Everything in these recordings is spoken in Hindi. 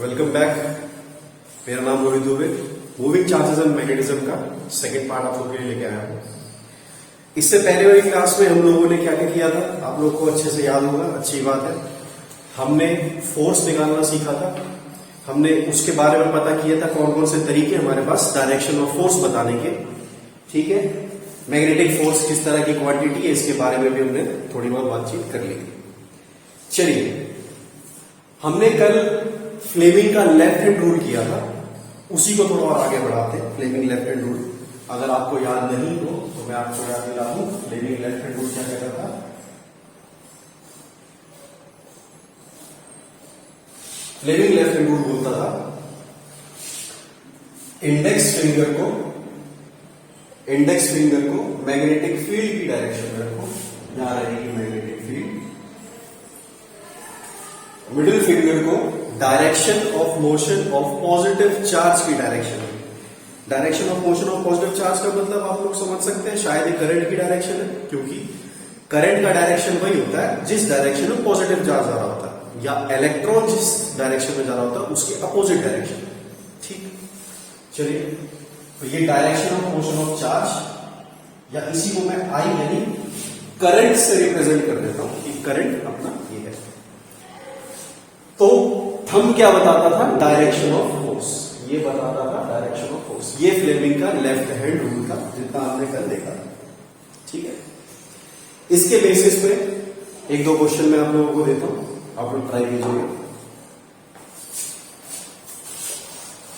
Welcome back. मेरा नाम Rohit Dubey. Moving charges and magnetism का सेकंड पार्ट आप लोगों के लिए लेके आया हूं। इससे पहले वाली क्लास में हम लोगों ने क्या क्या किया था आप लोग को अच्छे से याद होगा, अच्छी बात है। हमने फोर्स निकालना सीखा था, हमने उसके बारे में पता किया था कौन कौन से तरीके हमारे पास डायरेक्शन ऑफ फोर्स बताने के। ठीक है, मैग्नेटिक फोर्स किस तरह की क्वांटिटी है इसके बारे में भी हमने थोड़ी बहुत बातचीत कर ली थी। चलिए, हमने कल फ्लेमिंग का लेफ्ट हैंड रूल किया था, उसी को थोड़ा और आगे बढ़ाते हैं। फ्लेमिंग लेफ्ट हैंड रूल अगर आपको याद नहीं हो तो मैं आपको याद दिला दूं। फ्लेमिंग लेफ्ट हैंड रूल क्या कहता था? फ्लेमिंग लेफ्ट हैंड रूल बोलता था इंडेक्स फिंगर को मैग्नेटिक फील्ड की डायरेक्शन में रखो, यहां रहेगी मैग्नेटिक फील्ड। मिडिल फिंगर को direction of motion of positive charge की डायरेक्शन में। Direction of motion of positive charge का मतलब आप लोग समझ सकते हैं, शायद ये करंट की डायरेक्शन है, क्योंकि करंट का डायरेक्शन वही होता है जिस डायरेक्शन में पॉजिटिव चार्ज आ रहा होता है, या इलेक्ट्रॉन जिस डायरेक्शन में जा रहा होता है उसके अपोजिट डायरेक्शन। ठीक, चलिए, तो ये direction of motion of charge, या इसी को मैं आई यानी करंट से रिप्रेजेंट कर देता हूं कि करंट अपना ये है। तो थंब क्या बताता था? डायरेक्शन ऑफ फोर्स, ये बताता था डायरेक्शन ऑफ फोर्स। ये फ्लेमिंग का लेफ्ट हैंड रूल था जितना हमने कल देखा था। ठीक है, इसके बेसिस पे एक दो क्वेश्चन मैं आप लोगों को देता हूं, आप लोग ट्राई कीजिएगा।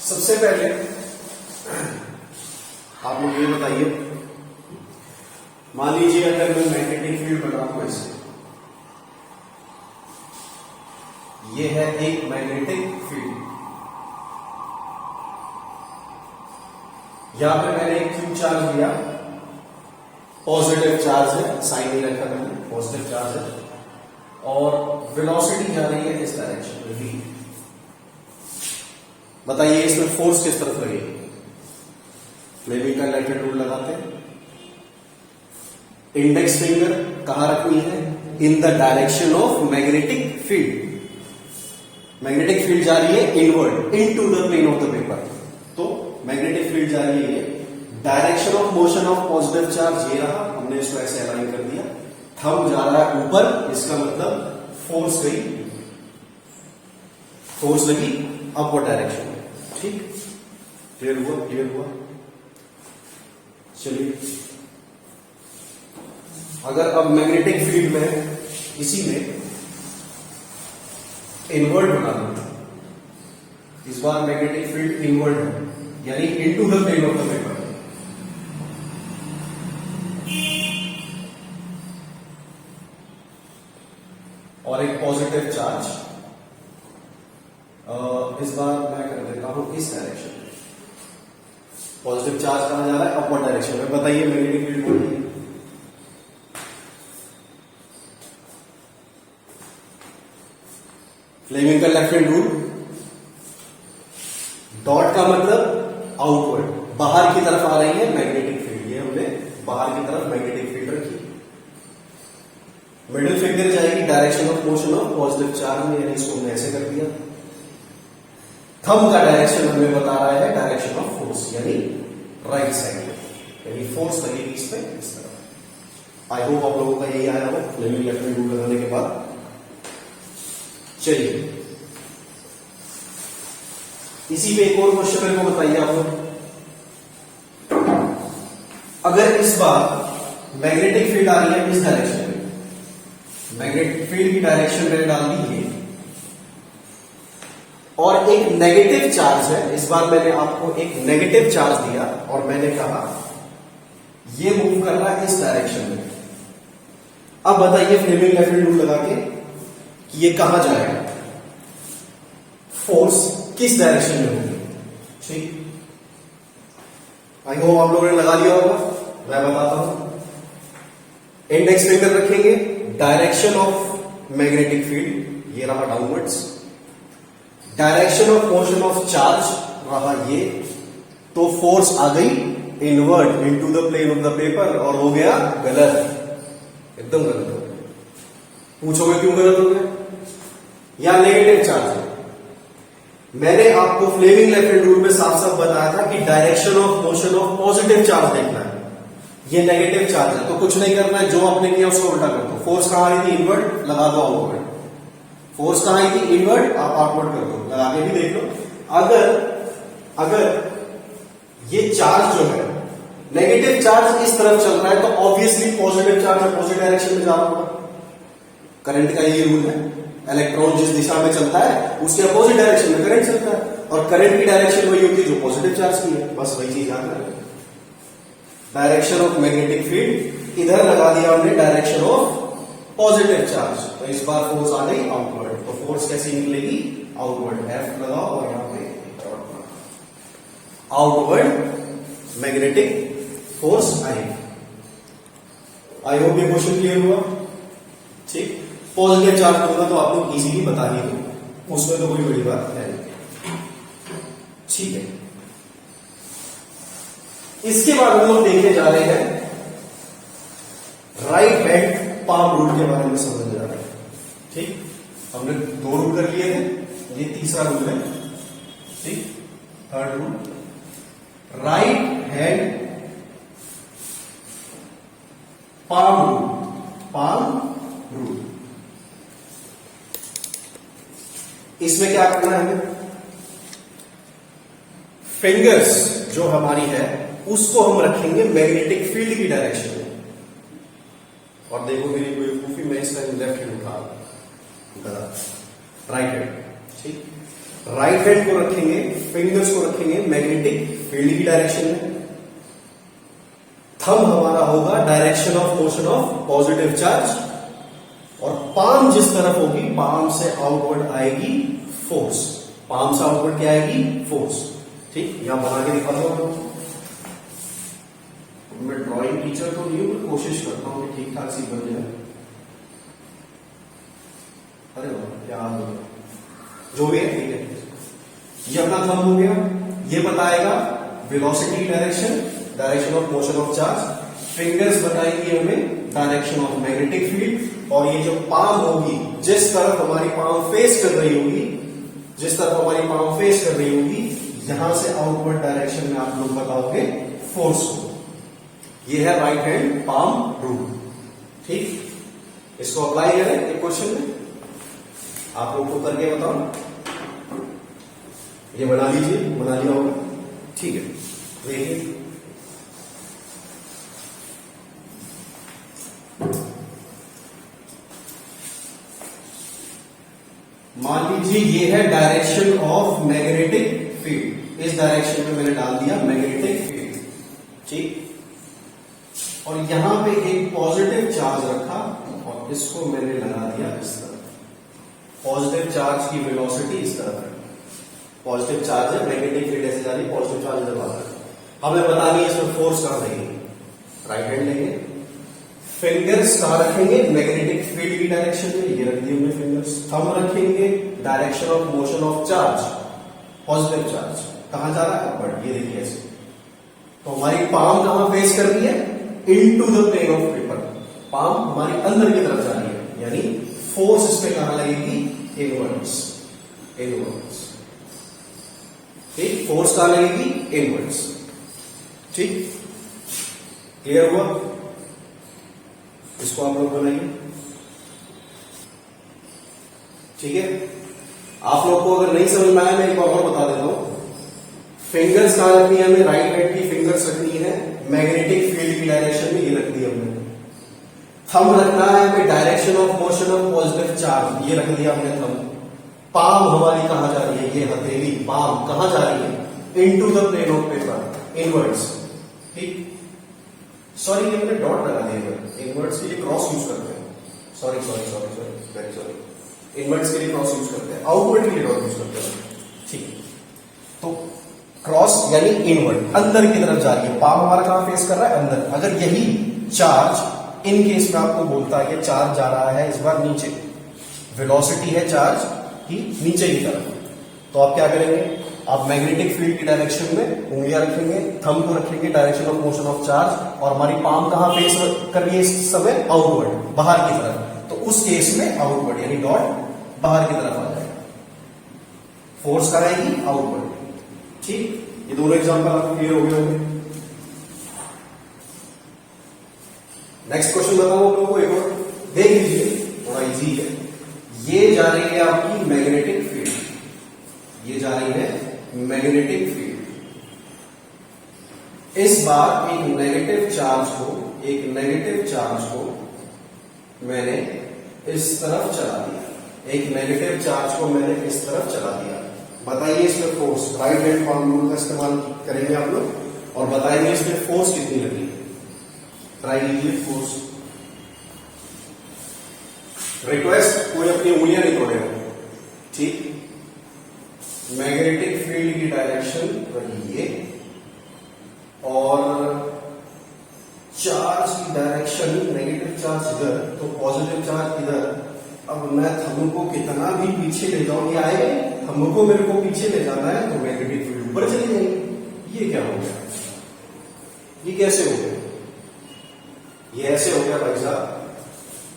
सबसे पहले आप लोग ये बताइए, मान लीजिए अगर मैं मैग्नेटिक फील्ड बना हूं ऐसे, ये है एक मैग्नेटिक फील्ड, यहां पे मैंने एक क्यू चार्ज लिया, पॉजिटिव चार्ज है, साइन नहीं रखा मैंने, पॉजिटिव चार्ज है, और वेलोसिटी जा रही है इस डायरेक्शन में v। बताइए इसमें फोर्स किस तरफ लगेगी? फ्लेमिंग का लेफ्ट हैंड रूल लगाते हैं। इंडेक्स फिंगर कहां रखनी है? In the direction of magnetic field. Magnetic field जा रही है inward, into the plane of the paper. तो मैग्नेटिक फील्ड जा रही है, direction of motion of positive charge ये रहा, हमने इसको ऐसे अलाइन कर दिया। थंब जा रहा है ऊपर, इसका मतलब फोर्स गई, फोर्स लगी अपवर्ड डायरेक्शन में। ठीक, क्लियर हुआ? क्लियर हुआ? चलिए, अगर अब मैग्नेटिक फील्ड में इसी में इनवर्ड बना दूं, इस बार मैग्नेटिक फील्ड इनवर्ड है, यानी into the plane of the paper. और एक पॉजिटिव चार्ज, इस बार मैं कर देता हूं इस डायरेक्शन में। पॉजिटिव चार्ज कहां जा रहा है? अपवर्ड डायरेक्शन में। बताइए मैग्नेटिक फील्ड बोलिए। फ्लेमिंग का लेफ्ट हैंड रूल, डॉट का मतलब आउटवर्ड, बाहर की तरफ आ रही है मैग्नेटिक फील्ड, ये हमने बाहर की तरफ मैग्नेटिक फील्ड रखी। मिडिल फिंगर जाएगी direction of motion of positive charge में, यानी इसको हमने ऐसे कर दिया। थंब का डायरेक्शन हमें बता रहा है डायरेक्शन ऑफ फोर्स, यानी राइट साइड, यानी फोर्स लगेगी इस पे इस तरफ। आई होप आप लोगों का यही आया हो फ्लेमिंग लेफ्ट हैंड रूल लगाने के बाद। चलिए, इसी पे एक और क्वेश्चन मेरे को बताइए आप लोग। अगर इस बार मैग्नेटिक फील्ड आ रही है इस डायरेक्शन में, मैग्नेटिक फील्ड की डायरेक्शन मैंने डाल दी है, और एक नेगेटिव चार्ज है, इस बार मैंने आपको एक नेगेटिव चार्ज दिया और मैंने कहा ये मूव कर रहा है इस डायरेक्शन में। अब बताइए फ्लेमिंग लेफ्ट हैंड रूल लगा के कि ये कहां जाएगा, फोर्स किस डायरेक्शन में होगी? ठीक, आई होप आप लोगों ने लगा लिया होगा, मैं बताता हूं। इंडेक्स फिंगर रखेंगे, डायरेक्शन ऑफ मैग्नेटिक फील्ड ये रहा downwards, direction of motion of charge रहा ये, तो फोर्स आ गई inward into the plane of the paper, और हो गया गलत, एकदम गलत हो गया। पूछोगे क्यों गलत हो गया? या नेगेटिव चार्ज है, मैंने आपको फ्लेमिंग लेफ्ट हैंड रूल में साफ साफ बताया था कि direction of motion of positive charge देखना है, ये नेगेटिव चार्ज है तो कुछ नहीं करना है, जो आपने किया उसको उल्टा कर दो। फोर्स कहां आई थी? इनवर्ट, लगा दो आउटवर्ड। फोर्स कहां आई थी? इनवर्ट, आप आउटवर्ड कर दो, लगा के भी देख लो। अगर ये चार्ज जो है नेगेटिव चार्ज इस तरफ चल रहा है तो obviously positive charge opposite direction में जा रहा होगा। करंट का ये रूल है, इलेक्ट्रॉन जिस दिशा में चलता है उसके अपोजिट डायरेक्शन में करंट चलता है, और करंट की डायरेक्शन वही होती है जो पॉजिटिव चार्ज की है। बस वही चीज याद रखें। डायरेक्शन ऑफ मैग्नेटिक फील्ड इधर लगा दिया हमने डायरेक्शन ऑफ पॉजिटिव चार्ज, तो इस बार फोर्स आ गई आउटवर्ड, तो फोर्स कैसी निकलेगी? आउटवर्ड। एफ लगाओ और यहां पे आउटवर्ड मैग्नेटिक फोर्स आएगी। आई होप ये क्वेश्चन क्लियर हुआ। ठीक, पॉजिटिव चार्ज होगा तो आप लोग इजीली बता ही दो, उसमें तो कोई बड़ी बात है नहीं। ठीक है, इसके बाद हम लोग देखने जा रहे हैं राइट हैंड पाम रूल के बारे में समझने जा रहे हैं। ठीक, हमने 2 रूल कर लिए थे, ये तीसरा रूल है। ठीक, third rule, right hand palm rule. Palm rule, इसमें क्या करना है हमें? फिंगर्स जो हमारी है उसको हम रखेंगे मैग्नेटिक फील्ड की डायरेक्शन में, और देखो मेरी कोई कूफी, मैं इसका लेफ्ट हैंड उठा राइट हैंड। ठीक, राइट हैंड को रखेंगे, फिंगर्स को रखेंगे मैग्नेटिक फील्ड की डायरेक्शन में। थंब हमारा होगा direction of motion of positive charge, और पाम जिस तरफ होगी पाम से आउटवर्ड आएगी फोर्स। पाम से आउटवर्ड क्या आएगी? फोर्स। ठीक, यहां बना के दिखा दो। मैं ड्राइंग टीचर तो नहीं हूं, कोशिश करता हूं कि ठीक ठाक सी बन जाए। अरे वाह, क्या हाल हो गया, जो भी है ठीक है। ये अपना थंब हो गया, ये बताएगा velocity direction, direction of motion of charge. Fingers बताएंगे हमें डायरेक्शन ऑफ मैग्नेटिक फील्ड, और ये जो पाम होगी, जिस तरफ हमारी पाम फेस कर रही होगी, जिस तरफ हमारी पाम फेस कर रही होगी, यहां से आउटवर्ड डायरेक्शन में आप लोग बताओगे फोर्स को। ये है राइट हैंड पाम रूल। ठीक, इसको अप्लाई करें एक क्वेश्चन में, आप लोग को करके बताओ। ये बना लीजिए, बना लिया होगा। ठीक है, देखिए मान लीजिए ये है डायरेक्शन ऑफ मैग्नेटिक फील्ड, इस डायरेक्शन में मैंने डाल दिया मैग्नेटिक फील्ड। ठीक, और यहां पे एक पॉजिटिव चार्ज रखा और इसको मैंने लगा दिया इस तरफ। पॉजिटिव चार्ज की वेलोसिटी इस तरफ है, पॉजिटिव चार्ज है, मैग्नेटिक फील्ड ऐसे जा रही है, पॉजिटिव चार्ज इधर बाहर है। हमें बतानी है इसमें फोर्स कहां लगेगी। राइट हैंड लेंगे, फिंगर्स कहां रखेंगे? मैग्नेटिक फील्ड की डायरेक्शन में, ये रख दिए हमने फिंगर्स। थंब रखेंगे direction of motion of charge, positive charge कहां जा रहा है? अपवर्ड। ये देखिए ऐसे, तो हमारी पाम कहां फेस कर रही है? Into the plane of paper. Palm हमारी अंदर की तरफ जा रही है, यानी फोर्स इस पे कहां लगेगी? इनवर्ड्स। इनवर्ड्स। ठीक, फोर्स कहां लगेगी? इनवर्ड्स। ठीक, क्लियर हुआ? इसको आप लोग बनाइए। ठीक है, आप लोग को अगर नहीं समझ में आया मैं एक बार और बता देता हूं। फिंगर्स कहां रखनी है हमें? राइट हैंड की फिंगर्स रखनी है मैग्नेटिक फील्ड की डायरेक्शन में, ये रख दी हमने। थंब रखना है हमें direction of motion of positive charge, ये रख दिया हमने थंब। पाम हमारी कहां जा रही है? ये हथेली, पाम कहां जा रही है? Into the plane of paper, inwards. ठीक, सॉरी ये हमने डॉट लगा दिया, इनवर्ड्स के लिए क्रॉस यूज करते हैं। Sorry sorry sorry sorry, very sorry. Inwards के लिए क्रॉस यूज करते हैं, आउटवर्ड के लिए डॉट यूज करते हैं। ठीक, तो क्रॉस यानी इनवर्ड, अंदर की तरफ जा रही है। पाम हमारा कहां फेस कर रहा है? अंदर। अगर यही चार्ज इन केस में आपको बोलता है कि चार्ज जा रहा है इस बार नीचे, वेलोसिटी है चार्ज की नीचे की तरफ, तो आप क्या करेंगे? आप मैग्नेटिक फील्ड की डायरेक्शन में उंगलियां रखेंगे, थंब को रखेंगे direction of motion of charge, और हमारी पाम कहां फेस कर रही है इस समय? आउटवर्ड, बाहर की तरफ। तो उस केस में आउटवर्ड यानी डॉट बाहर की तरफ आ जाएगा। फोर्स कहाँ आएगी, आउटवर्ड। ठीक, ये दोनों एग्जांपल आपको क्लियर हो गए होंगे। नेक्स्ट क्वेश्चन बताऊं आप लोगों को, एक और देख लीजिए, थोड़ा इजी है। ये जा रही है आपकी मैग्नेटिक फील्ड, ये जा रही है मैग्नेटिक फील्ड। इस बार एक नेगेटिव चार्ज को मैंने इस तरफ चला दिया, एक नेगेटिव चार्ज को मैंने इस तरफ चला दिया। बताइए इसमें force, right hand palm rule का इस्तेमाल करेंगे आप लोग और बताएंगे इसमें फोर्स कितनी लगी। ट्राई कीजिए फोर्स। रिक्वेस्ट, कोई अपनी उंगलियां नहीं तोड़ेगा। ठीक, मैग्नेटिक फील्ड की डायरेक्शन रही ये और चार्ज की डायरेक्शन, नेगेटिव चार्ज इधर तो पॉजिटिव चार्ज इधर। अब मैं थंब को कितना भी पीछे ले जाऊं, ये आए, थंब को मेरे को पीछे ले जाना है तो मैग्नेटिक फील्ड ऊपर चली जाएगी। ये क्या हो गया, ये कैसे हो गया, ये ऐसे हो गया भाई साहब।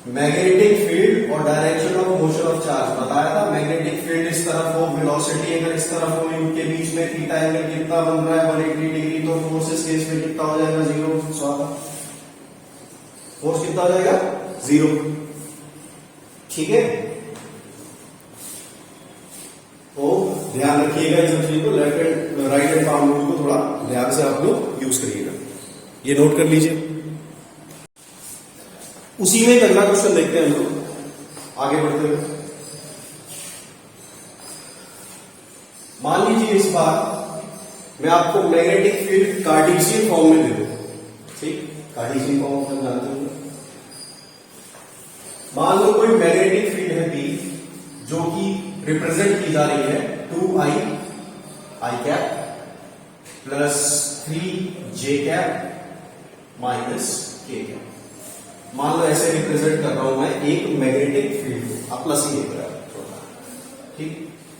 मैग्नेटिक फील्ड और direction of motion of charge बताया था। मैग्नेटिक फील्ड इस तरफ हो, वेलोसिटी अगर इस तरफ हो, इनके बीच में थीटा एंगल कितना बन रहा है 180 डिग्री, तो फोर्स इस केस में कितना हो जाएगा, 0। फोर्स कितना हो जाएगा, 0। ठीक है, तो ध्यान रखिएगा इस चीज को, left hand right hand palm rule को थोड़ा ध्यान से आप लोग यूज करिएगा, ये नोट कर लीजिए। उसी में एक अगला क्वेश्चन देखते हैं हम लोग आगे बढ़ते हुए। मान लीजिए इस बार मैं आपको मैग्नेटिक फील्ड कार्टेशियन फॉर्म में दे दूं। ठीक, कार्टेशियन फॉर्म हम जानते होंगे। मान लो कोई मैग्नेटिक फील्ड है बी जो कि रिप्रेजेंट की जा रही है 2i cap plus 3j cap minus k cap. मान लो ऐसे रिप्रेजेंट कर रहा हूं मैं एक मैग्नेटिक फील्ड को, प्लस ही ठीक,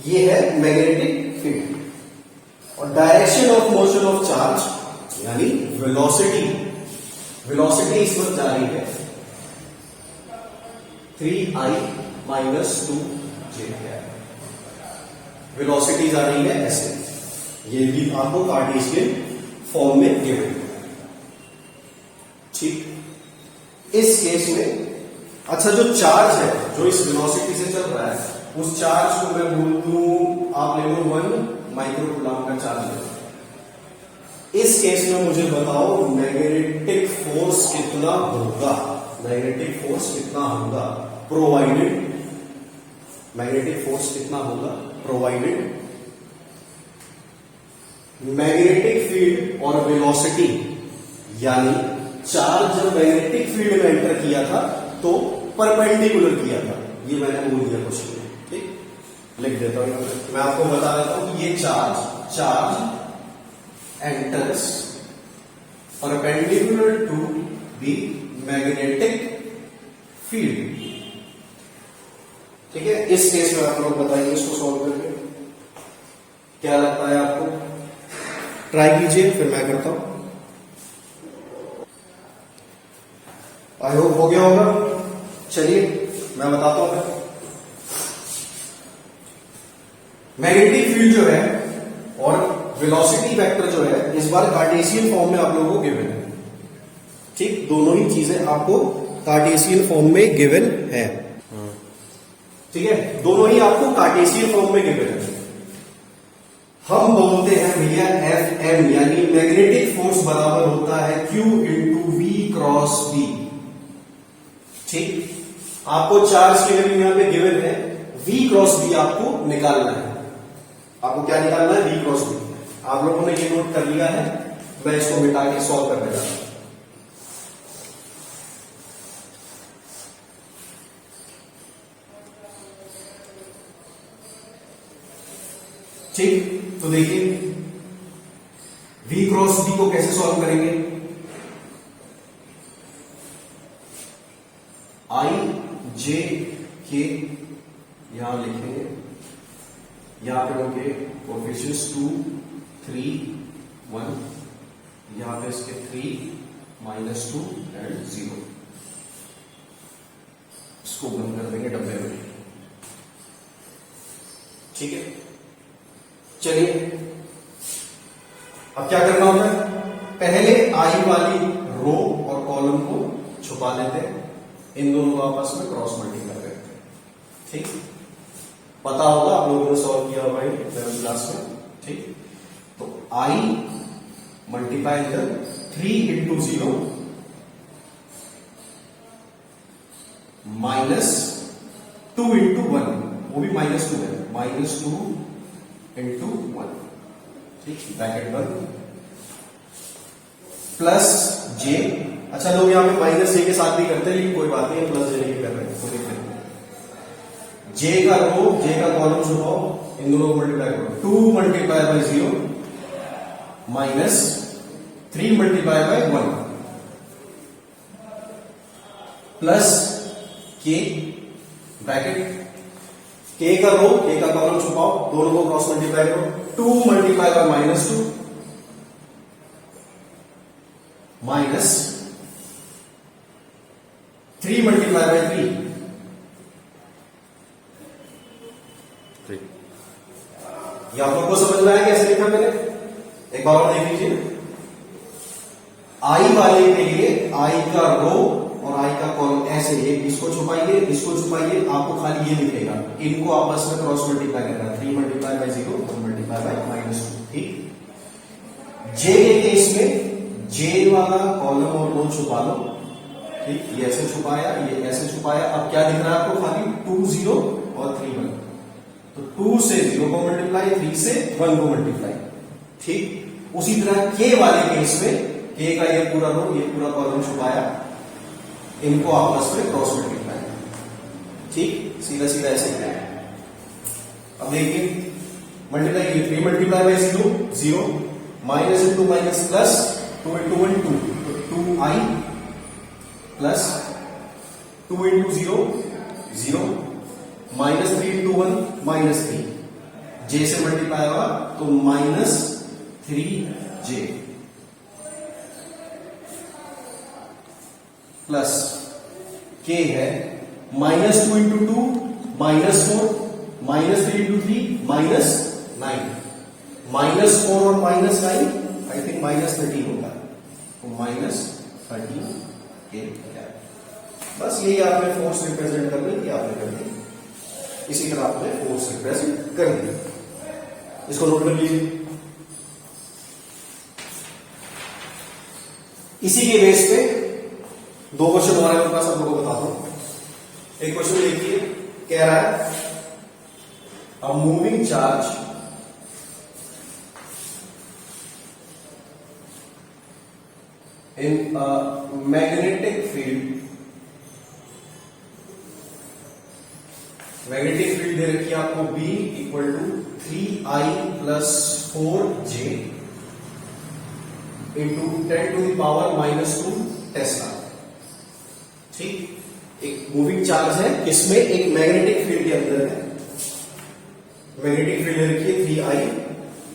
ये है मैग्नेटिक फील्ड और direction of motion of charge यानी वेलोसिटी, वेलोसिटी इस वक्त जा रही है 3i minus 2j cap. Velocity जा रही है ऐसे, ये भी आपको कार्टेशियन फॉर्म में गिवन। ठीक, इस केस में अच्छा जो चार्ज है जो इस वेलोसिटी से चल रहा है उस चार्ज को मैं बोल दूं, आप ले लो 1 माइक्रो कूलम का चार्ज है। इस केस में मुझे बताओ मैग्नेटिक फोर्स कितना होगा, मैग्नेटिक फोर्स कितना होगा प्रोवाइडेड, मैग्नेटिक फोर्स कितना होगा प्रोवाइडेड मैग्नेटिक फील्ड और वेलोसिटी, यानी चार्ज जब मैग्नेटिक फील्ड में एंटर किया था तो परपेंडिकुलर किया था, ये मैंने बोल दिया क्वेश्चन में। ठीक, लिख देता हूं, मैं आपको बता देता हूं कि ये charge enters perpendicular to the magnetic field. ठीक है, इस केस में आप लोग बताइए इसको सॉल्व करके क्या लगता है आपको, ट्राई कीजिए फिर मैं करता हूं। आई होप हो गया होगा। चलिए मैं बताता हूं। मैग्नेटिक फील्ड जो है और वेलोसिटी वेक्टर जो है इस बार कार्टेशियन फॉर्म में आप लोगों को गिवन है। ठीक, दोनों ही चीजें आपको कार्टेशियन फॉर्म में गिवन है। ठीक है, दोनों ही आपको कार्टेशियन फॉर्म में गिवन है। हम बोलते हैं भैया Fm यानी मैग्नेटिक फोर्स बराबर होता है Q into V cross B। ठीक, आपको चार्ज की वैल्यू यहां पे गिवन है, V क्रॉस B आपको निकालना है। आपको क्या निकालना है, V क्रॉस B। आप लोगों ने ये नोट कर लिया है, मैं इसको मिटा के सॉल्व करने जा रहा हूं। ठीक, तो देखिए V क्रॉस B को कैसे सॉल्व करेंगे, I J K यहां लिखेंगे, यहां पे होंगे कोएफिशिएंट्स 2 3 1, यहां पे इसके 3 -2 एंड 0। इसको बंद कर देंगे डब्बे में। ठीक है, चलिए अब क्या करना होता है, पहले आई वाली रो और कॉलम को छुपा लेते हैं, इन दोनों को आपस में क्रॉस मल्टीप्लाई करते हैं। ठीक, पता होगा आप लोगों ने सॉल्व किया होगा 11th क्लास में। ठीक, तो आई मल्टीप्लाई कर 3 इंटू 0 माइनस 2 इंटू 1, वो भी -2 है, -2 इंटू 1। ठीक, ब्रैकेट बंद, प्लस जे। अच्छा लोग यहां पे माइनस जे के साथ भी करते हैं, लेकिन कोई बात नहीं, प्लस जे नहीं कर रहे हैं, कोई दिक्कत नहीं। जे का रो, जे का कॉलम छुपाओ, इन दोनों को मल्टीप्लाई करो, 2 multiply by 0 minus 3 multiply by 1 plus के ब्रैकेट, के का रो, के का कॉलम छुपाओ, दोनों को क्रॉस मल्टीप्लाई करो, 2 multiply by -2 minus 3 multiply by 3। ये आप लोग को समझ में आया कैसे लिखा मैंने? एक बार और देख लीजिए। आई वाले के लिए आई का रो और आई का कॉलम ऐसे, इसको छुपाइए, इसको छुपाइए, आपको खाली ये दिखेगा, इनको आपस में क्रॉस मल्टीप्लाई करना है, 3 मल्टीप्लाई बाय 0 1 मल्टीप्लाई बाय -2। ठीक, जे के केस में जे वाला कॉलम और रो छुपा लो। ठीक, ये ऐसे छुपाया, ये ऐसे छुपाया, अब क्या दिख रहा है आपको? खाली 2 0 और 3 1। तो 2 से 0 को मल्टीप्लाई, 3 से 1 को मल्टीप्लाई। ठीक, उसी तरह के वाले केस में के का ये पूरा रो, ये पूरा कॉलम छुपाया, इनको आपस में क्रॉस मल्टीप्लाई। ठीक, सीधा सीधा ऐसे किया। अब देखिए मल्टीप्लाई किए, 3 multiply by 0 0 minus into minus plus 2 into 1 2, तो 2i plus 2 into 0 0 minus 3 into 1 -3, जे से मल्टीप्लाई होगा तो -3j प्लस के है -2 इंटू 2 -4 -3 इंटू 3 -9, -4 और -9 आई थिंक -13 होगा, तो -13 के। बस यही आपने फोर्स रिप्रेजेंट करनी थी, आपने कर दी। इसी तरह आपने फोर्स रिप्रेजेंट कर दी, इसको नोट कर लीजिए। इसी के बेस पे 2 क्वेश्चन हमारे पास आप लोगों को बताता हूं। एक क्वेश्चन देखिए, कह रहा है a moving charge in a magnetic field, magnetic field दे रखी है आपको B equal to 3I plus 4J into 10 to the power -2 tesla. ठीक, एक मूविंग चार्ज है, किसमें? एक मैग्नेटिक फील्ड के अंदर है। मैग्नेटिक फील्ड दे रखी है 3I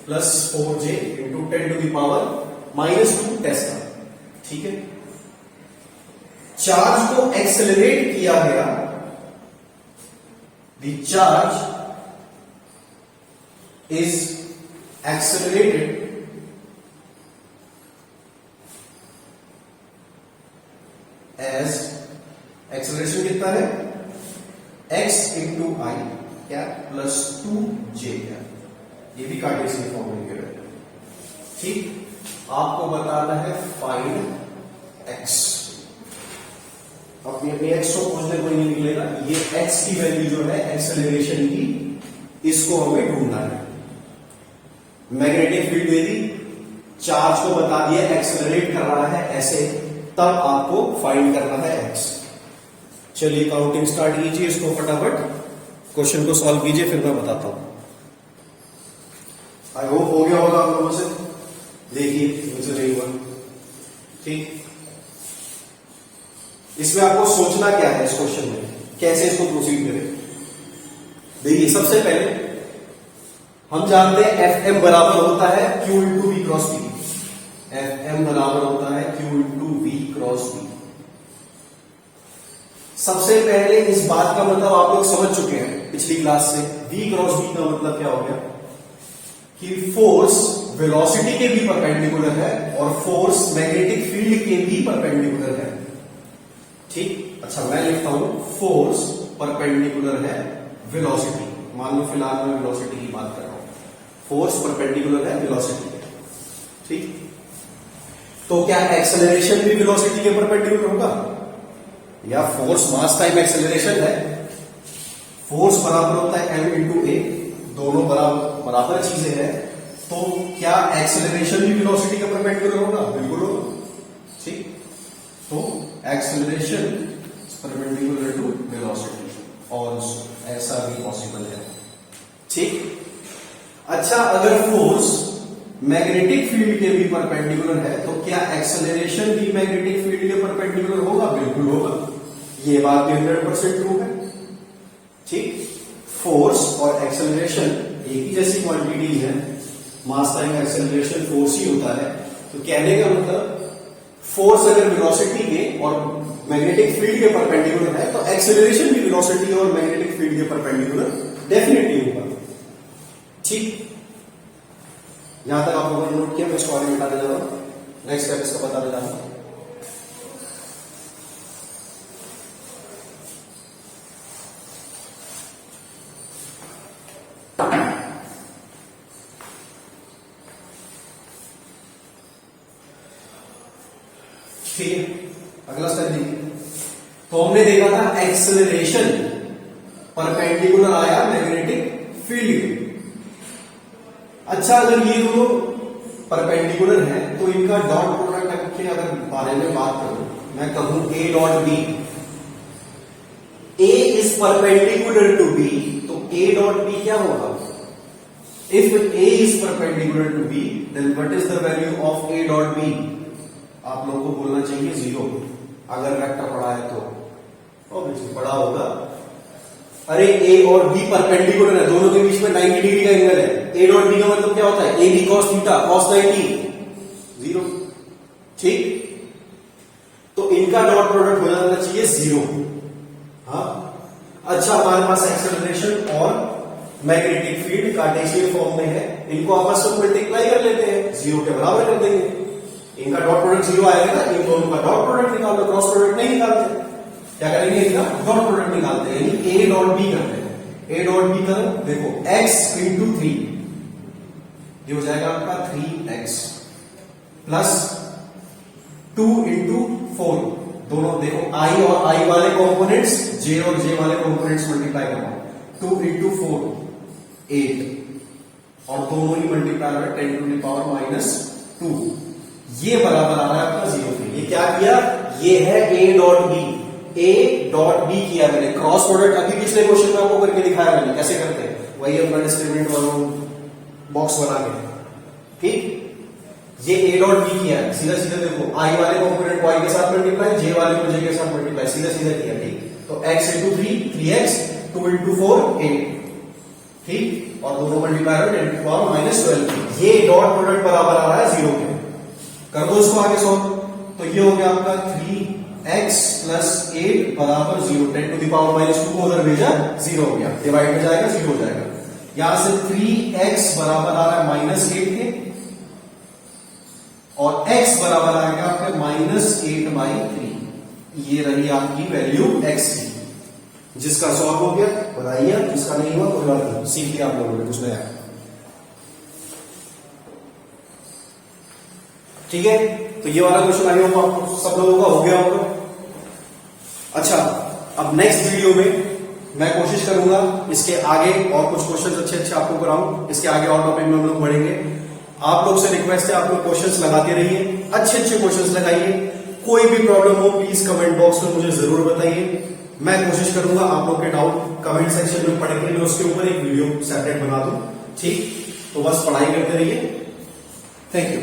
plus 4J into 10 to the power -2 tesla. ठीक है, चार्ज को एक्सेलरेट किया गया, the charge is accelerated as, acceleration कितना है? x इंटू आई क्या प्लस 2j क्या, ये भी कार्टेशियन फॉर्म में गिवन है। ठीक, आपको बताना है फाइंड x। अपने x को खोजने को नहीं निकलेगा, ये x की वैल्यू जो है एक्सेलरेशन की, इसको हमें ढूंढना है। मैग्नेटिक फील्ड दे दी, चार्ज को बता दिया एक्सेलरेट कर रहा है ऐसे, तब आपको फाइंड करना है x। चलिए काउंटिंग स्टार्ट कीजिए, इसको फटाफट क्वेश्चन को सॉल्व कीजिए, फिर मैं बताता हूं। आई होप हो गया होगा आप लोगों से। देखिए मुझे नहीं हुआ। ठीक, इसमें आपको सोचना क्या है, इस क्वेश्चन में कैसे इसको प्रोसीड करें। देखिए सबसे पहले हम जानते हैं Fm बराबर होता है Q into V cross B. Fm बराबर होता है Q into V cross B. सबसे पहले इस बात का मतलब आप लोग समझ चुके हैं पिछली क्लास से, V क्रॉस बी का मतलब क्या हो गया कि फोर्स वेलोसिटी के भी परपेंडिकुलर है और फोर्स मैग्नेटिक फील्ड के भी परपेंडिकुलर है। ठीक, अच्छा मैं लिखता हूं फोर्स परपेंडिकुलर है वेलोसिटी। मान लो फिलहाल मैं वेलोसिटी की बात कर रहा हूं, फोर्स परपेंडिकुलर है वेलोसिटी के। ठीक, तो क्या एक्सेलरेशन भी वेलोसिटी के परपेंडिकुलर होगा? या फोर्स मास टाइम एक्सेलरेशन है, फोर्स बराबर होता है m इंटू ए, दोनों बराबर चीजें हैं, तो क्या एक्सेलरेशन भी वेलोसिटी का परपेंडिकुलर होगा? बिल्कुल होगा। ठीक, तो एक्सेलरेशन परपेंडिकुलर टू वेलोसिटी और ऐसा भी पॉसिबल है। ठीक, अच्छा अगर फोर्स मैग्नेटिक फील्ड के भी परपेंडिकुलर है तो क्या एक्सेलरेशन भी मैग्नेटिक फील्ड के परपेंडिकुलर होगा? बिल्कुल होगा। ये बात भी 100% ट्रू है। ठीक, फोर्स और एक्सेलरेशन एक ही जैसी क्वांटिटी है, मास टाइम एक्सेलरेशन फोर्स ही होता है। तो कहने का मतलब फोर्स अगर वेलोसिटी के और मैग्नेटिक फील्ड के परपेंडिकुलर है तो एक्सेलरेशन भी वेलोसिटी और मैग्नेटिक फील्ड के परपेंडिकुलर डेफिनेटली होगा। ठीक, यहां तक आप लोगों ने नोट किया, मैं इसको आगे बताने जा रहा हूं, नेक्स्ट स्टेप इसका बताने जा रहा हूं। ठीक है, अगला स्टेप देखिए। तो हमने देखा था एक्सेलरेशन परपेंडिकुलर आया मैग्नेटिक फील्ड के। अच्छा अगर ये दोनों परपेंडिकुलर हैं तो इनका डॉट प्रोडक्ट के अगर बारे में बात करूं, मैं कहूं A dot B, A is perpendicular to B, तो ए डॉट बी क्या होगा? If A is perpendicular to B then what is the value of A dot B? आप लोगों को बोलना चाहिए 0, अगर वेक्टर पढ़ा है तो ऑब्वियसली पढ़ा होगा। अरे ए और बी परपेंडिकुलर है, दोनों के बीच में 90 डिग्री का एंगल है, ए डॉट बी का मतलब क्या होता है? A B cos theta cos 90, 0। ठीक, तो इनका डॉट प्रोडक्ट हो जाना चाहिए 0। हाँ, अच्छा हमारे पास एक्सेलरेशन और मैग्नेटिक फील्ड कार्टेशियन फॉर्म में है, इनको आपस में मल्टीप्लाई कर लेते हैं, 0 के बराबर कर देंगे। इनका डॉट प्रोडक्ट 0 आएगा ना, इन दोनों का डॉट प्रोडक्ट निकाल लो, क्रॉस प्रोडक्ट नहीं निकालते। क्या करेंगे? इनका डॉट प्रोडक्ट निकालते हैं, यानी ए डॉट बी करते हैं। ए डॉट बी कर देखो x इंटू 3, ये हो जाएगा आपका 3x प्लस 2 इंटू 4, दोनों देखो i और i वाले कॉम्पोनेंट्स, j और j वाले कॉम्पोनेंट्स मल्टीप्लाई करो, 2 इंटू 4 8, और दोनों ही मल्टीप्लाई है 10 टू द पावर माइनस 2, ये बराबर आ रहा है आपका 0 पे। ये क्या किया? ये है a dot B, A dot B किया मैंने, क्रॉस प्रोडक्ट अभी पिछले क्वेश्चन में आपको करके दिखाया मैंने कैसे करते हैं, वही अपना डिस्क्रिमिनेंट वाला बॉक्स बना के। ठीक, ये ए डॉट बी किया है, सीधा सीधा देखो आई वाले कॉम्पोनेंट को आई के साथ मल्टीप्लाई, जे वाले को जे के साथ मल्टीप्लाई, सीधा सीधा किया। ठीक, तो x इंटू 3 3x, 2 इंटू 4 8, ठीक, और दोनों मल्टीप्लाई हो 10 टू पावर माइनस 12। ये डॉट प्रोडक्ट बराबर आ रहा है 0 के। कर दो इसको आगे सॉल्व, तो ये हो गया आपका 3x प्लस 8 बराबर 0, 10 टू द पावर माइनस 2 को उधर भेजा 0 हो गया, डिवाइड में जाएगा 0 हो जाएगा। यहां से 3x बराबर आ रहा है माइनस 8 के, और x बराबर आएगा आपके माइनस 8/3। ये रही आपकी वैल्यू x की। जिसका सॉल्व हो गया बताइए, जिसका नहीं हुआ कोई बात नहीं, सीख लिया आप लोगों ने कुछ नया। ठीक है, तो ये वाला क्वेश्चन आई होगा आपको सब लोगों का हो गया होगा। अच्छा, अब नेक्स्ट वीडियो में मैं कोशिश करूंगा इसके आगे और कुछ क्वेश्चंस अच्छे अच्छे आपको कराऊं, इसके आगे और टॉपिक में हम लोग बढ़ेंगे। आप लोग से रिक्वेस्ट है, आप लोग क्वेश्चंस लगाते रहिए, अच्छे अच्छे क्वेश्चंस लगाइए। कोई भी प्रॉब्लम हो प्लीज कमेंट बॉक्स में मुझे जरूर बताइए, मैं कोशिश करूंगा आप लोग के डाउट कमेंट सेक्शन में पढ़ के मैं उसके ऊपर एक वीडियो सेपरेट बना दूं। ठीक, तो बस पढ़ाई करते रहिए। Thank you.